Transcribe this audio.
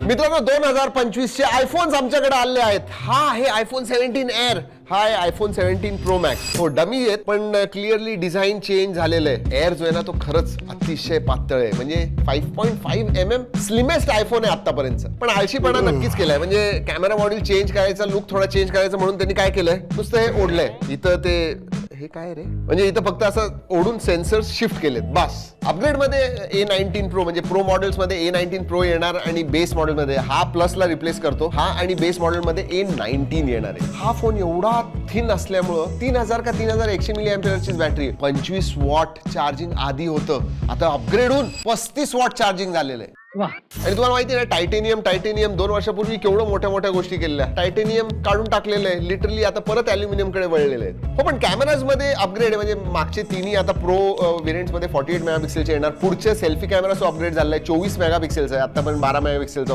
मित्रांनो 2025 चे आयफोन्स आमच्याकडे आले आहेत. हा आहे आयफोन 17 एअर, हा आहे आयफोन 17 प्रो मॅक्स. हो डमी आहेत पण क्लिअरली डिझाईन चेंज झालेलं आहे. एअर जो आहे ना तो खरंच अतिशय पातळ आहे, म्हणजे 5.5 स्लिमेस्ट आयफोन आहे आतापर्यंत. पण आळशीपणा नक्कीच केलाय, म्हणजे कॅमेरा मॉड्यूल चेंज करायचा, लुक थोडा चेंज करायचा म्हणून त्यांनी काय केलंय, नुसतं हे ओढलंय इथं. ते हे काय रे, म्हणजे इथं फक्त असं ओढून सेन्सर्स शिफ्ट केलेत बस. अपग्रेड मध्ये A19 प्रो म्हणजे प्रो मॉडेल्स मध्ये A19 प्रो येणार आणि बेस मॉडेल मध्ये हा प्लसला रिप्लेस करतो हा, आणि बेस मॉडेल मध्ये A19 येणार आहे. हा फोन एवढा थिन असल्यामुळं 3000 का 3100 mAh ची बॅटरी, 25 वॉट चार्जिंग आधी होतं, आता अपग्रेड होऊन 35 वॉट चार्जिंग झालेलं आहे. आणि तुम्हाला माहिती आहे ना, टायटेनियम 2 वर्षापूर्वी केवढं मोठ्या गोष्टी केलेल्या. टायटेनियम काढून टाकलेलं आहे लिटरली, आता परत अॅल्युमिनियम कडे वळलेले आहेत. हो पण कॅमेराज मध्ये अपग्रेड आहे, म्हणजे मागचे तिन्ही आता प्रो व्हेरियंट्स मध्ये 48 मेगापिक्सेलचे येणार. पुढचे सेल्फी कॅमेरा अपग्रेड झालाय, 24 मेगापिक्सेलचा आहे, आता पण 12 मेगापिक्सेलचा होता.